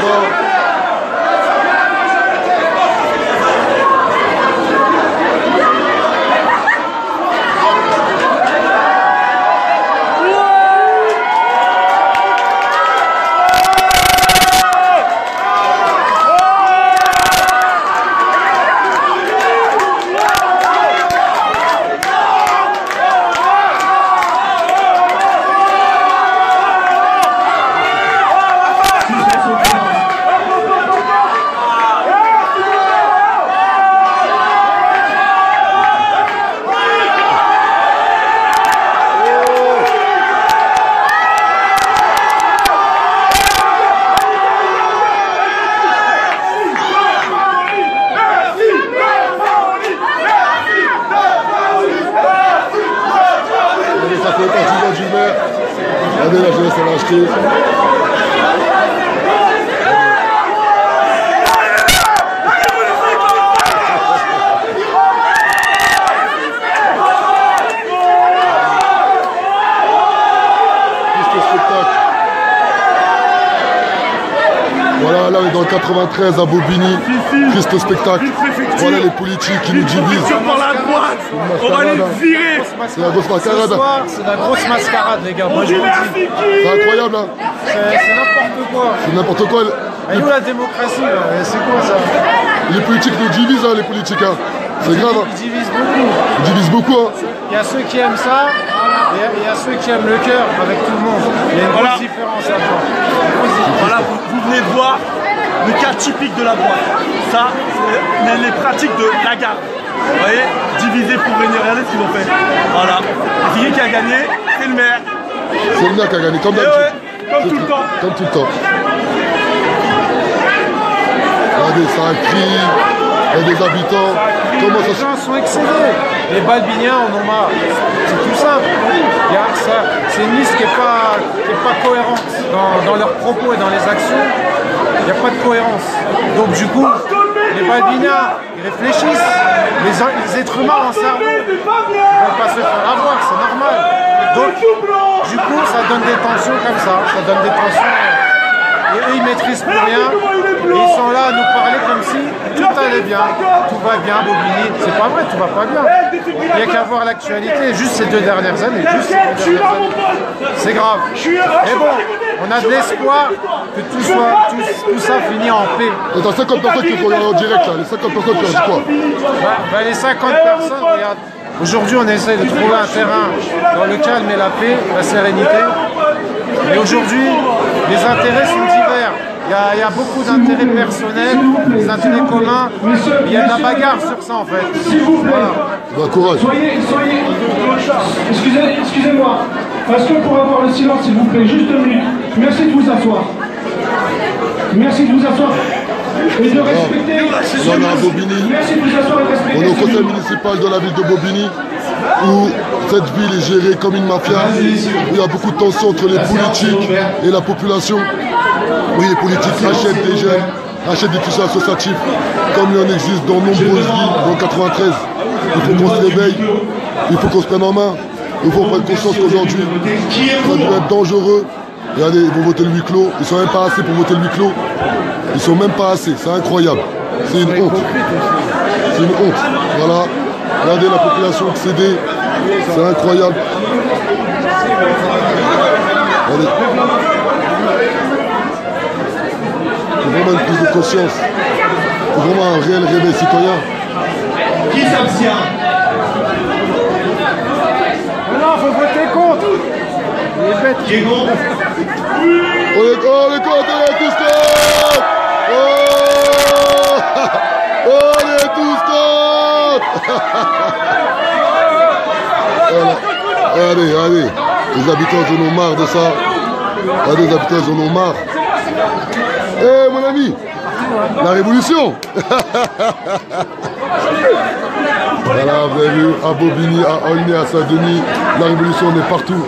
fort. Regardez la jeunesse, elle a acheté. Voilà, là on est dans le 93 à Bobigny, triste spectacle. Voilà les politiques qui nous divisent. On va les virer. C'est la grosse mascarade. C'est la grosse mascarade, les gars. Moi je vous le dis. C'est incroyable, hein. C'est n'importe quoi. C'est n'importe quoi. Et où la démocratie là? C'est quoi ça? Les politiques nous divisent, hein, les politiques. Hein. C'est grave. Hein. Ils divisent beaucoup. Ils divisent beaucoup. Hein. Il y a ceux qui aiment ça, et il y a ceux qui aiment le cœur avec tout le monde. Il y a une grosse différence là-dedans. Voilà, vous venez de voir le cas typique de la droite. Ça, c'est les pratiques de Lagarde. Vous voyez, diviser pour venir, regardez ce qu'ils ont fait. Voilà. Et qui a gagné, c'est le maire. C'est le maire qui a gagné, comme d'habitude. Ouais, comme tout le temps. Comme tout le temps. Regardez, ça crie. Il y a des habitants. Comment Les gens sont excédés. Les Balbiniens en ont marre. C'est tout simple. C'est une liste qui n'est pas cohérente dans leurs propos et dans les actions. Il n'y a pas de cohérence. Donc du coup, les Balbiniens, ils réfléchissent. Les êtres humains en cerveau, ils ne veulent pas se faire avoir, c'est normal. Donc du coup, ça donne des tensions comme ça. Ça donne des tensions. Et eux, ils maîtrisent plus rien. Et ils sont là à nous parler comme si tout allait bien. Tout va bien, Bobigny. C'est pas vrai, tout va pas bien. Il n'y a qu'à voir l'actualité. Juste ces 2 dernières années. C'est grave. Mais bon, on a de l'espoir que tout ça finisse en paix. Et t'as 50 personnes qui sont en direct là. Les 50 personnes qui ont dit quoi? Les 50 personnes, regarde. Aujourd'hui, on essaie de trouver un terrain dans le calme et la paix, la sérénité. Mais aujourd'hui, les intérêts sont divers. Il y a beaucoup d'intérêts personnels, des intérêts communs. Il y a de la bagarre sur ça en fait. S'il vous plaît, Bon courage. Excusez-moi. Est-ce que pour avoir le silence, s'il vous plaît, juste 2 minutes. Merci de vous asseoir. Merci de vous asseoir. Et de respecter. On est à Bobigny. Merci de vous asseoir et de respecter. On est au conseil municipal de la ville de Bobigny, où cette ville est gérée comme une mafia, où il y a beaucoup de tensions entre les politiques et la population. Oui, les politiques achètent des jeunes, achètent des tissus associatifs, comme il en existe dans nombreuses villes, dans le 93. Il faut qu'on se réveille, il faut qu'on se prenne en main, il faut prendre conscience qu'aujourd'hui, ça devrait être dangereux. Regardez, ils vont voter le huis clos, ils sont même pas assez pour voter le huis clos. Ils sont même pas assez, c'est incroyable. C'est une honte. C'est une honte. Voilà. Regardez la population excédée. C'est incroyable. Regardez. C'est vraiment une prise de conscience. C'est vraiment un réel réveil citoyen. Qui s'abstient? Non, faut voter contre. Les bêtes. Qui est contre? On est contre, on est tous contre. Oh on est tous contre. Voilà. Allez. Les habitants en ont marre de ça. Les habitants en ont marre. Eh mon ami, la révolution. Voilà, vous avez vu, à Bobigny, à Aulnay, à Saint-Denis, la révolution est partout.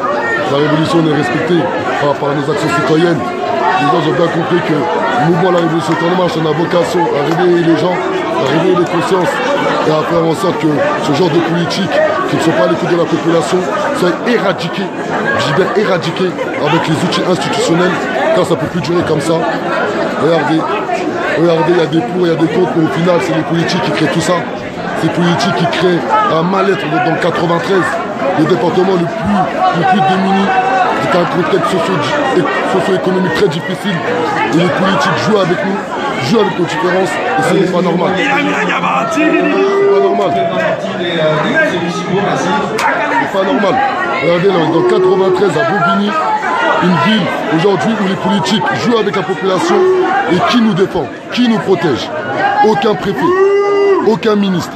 La révolution est respectée par rapport à nos actions citoyennes. Les gens ont bien compris que le mouvement de la révolution en marche, on a vocation à réveiller les gens, à réveiller les consciences et à faire en sorte que ce genre de politiques qui ne sont pas à l'écoute de la population soient éradiqués, je dis bien éradiqués, avec les outils institutionnels Quand ça ne peut plus durer comme ça, regardez, il y a des pour, il y a des contre, mais au final, c'est les politiques qui créent tout ça. C'est les politiques qui créent un mal-être dans le 93, le département le plus démuni. C'est un contexte socio-économique très difficile. Et les politiques jouent avec nous, jouent avec nos différences, et ce n'est pas normal. C'est pas normal. C'est pas normal. Regardez, là, on est dans 93 à Bobigny, une ville aujourd'hui où les politiques jouent avec la population et qui nous défend, qui nous protège. Aucun préfet, aucun ministre,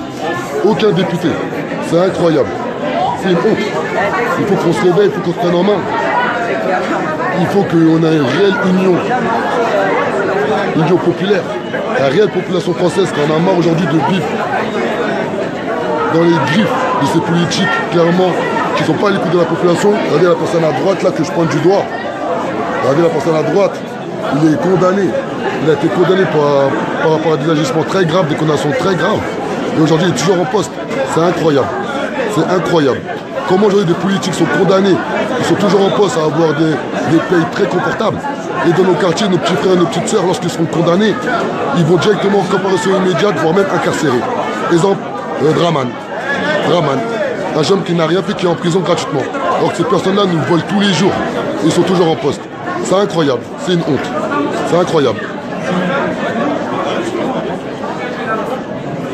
aucun député. C'est incroyable. C'est une honte. Il faut qu'on se réveille, il faut qu'on se prenne en main. Il faut qu'on ait une réelle union populaire. La réelle population française qui en a marre aujourd'hui de vivre dans les griffes de ces politiques, clairement, qui ne sont pas à l'écoute de la population. Regardez la personne à droite, là, que je pointe du doigt. Regardez la personne à droite, il est condamné. Il a été condamné par rapport à des agissements très graves, des condamnations très graves. Et aujourd'hui, il est toujours en poste. C'est incroyable. C'est incroyable. Comment aujourd'hui des politiques sont condamnés, ils sont toujours en poste à avoir des pays très confortables. Et dans nos quartiers, nos petits frères et nos petites sœurs, lorsqu'ils seront condamnés, ils vont directement en comparution immédiate, voire même incarcérés. Exemple, Draman, un jeune qui n'a rien fait, qui est en prison gratuitement. Alors que ces personnes-là nous volent tous les jours. Ils sont toujours en poste. C'est incroyable, c'est une honte. C'est incroyable.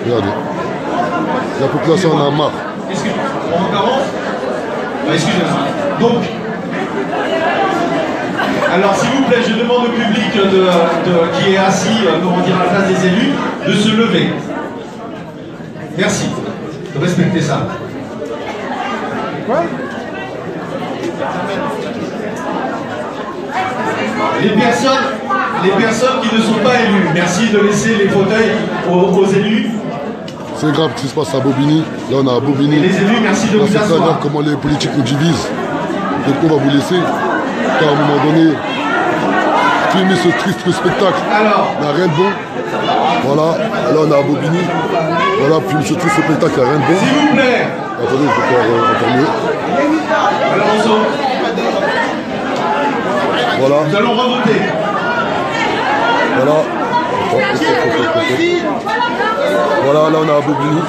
Regardez. La population en a marre. Excusez-moi. Donc, alors s'il vous plaît, je demande au public qui est assis, comment dire, à la place des élus, de se lever. Merci. De respecter ça. Les personnes qui ne sont pas élues, merci de laisser les fauteuils aux élus. C'est grave ce qui se passe à Bobigny. Là, on est à Bobigny. Les élus, merci de vous asseoir. C'est très grave comment les politiques nous divisent. Donc, on va vous laisser. Car à un moment donné, filmer ce triste spectacle n'a rien de bon. Voilà. Là, on est à Bobigny. Voilà, filmer ce triste spectacle n'a rien de bon. S'il vous plaît. Attendez, je vais faire encore mieux. Alors, on sort. Voilà. Nous allons revoter. Voilà. Voilà, là on est à Bobigny.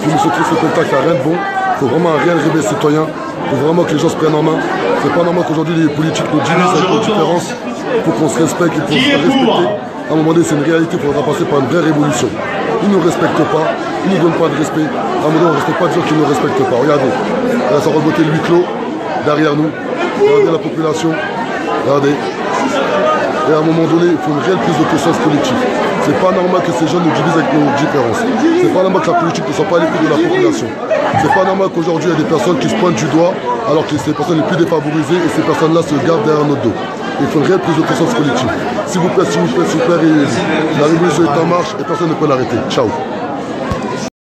Filmer ce triste spectacle n'a rien de bon. Il faut vraiment un réel réveil citoyen. Il faut vraiment que les gens se prennent en main. C'est pas normal qu'aujourd'hui les politiques nous divisent avec nos différences. Il faut qu'on se respecte, il faut se respecter. À un moment donné, c'est une réalité, il faudra passer par une vraie révolution. Ils ne nous respectent pas, ils ne nous donnent pas de respect. À un moment donné, on ne respecte pas des gens qui ne nous respectent pas. Regardez, là ça revoté le huis clos derrière nous. Regardez la population. Regardez. Et à un moment donné, il faut une réelle prise de conscience collective. C'est pas normal que ces jeunes nous divisent avec nos différences. C'est pas normal que la politique ne soit pas à l'écoute de la population. C'est pas normal qu'aujourd'hui il y ait des personnes qui se pointent du doigt alors que c'est les personnes les plus défavorisées et ces personnes-là se gardent derrière notre dos. Il faut une réelle prise de conscience collective. S'il vous plaît, s'il vous plaît, s'il vous plaît, la révolution est en marche et personne ne peut l'arrêter. Ciao.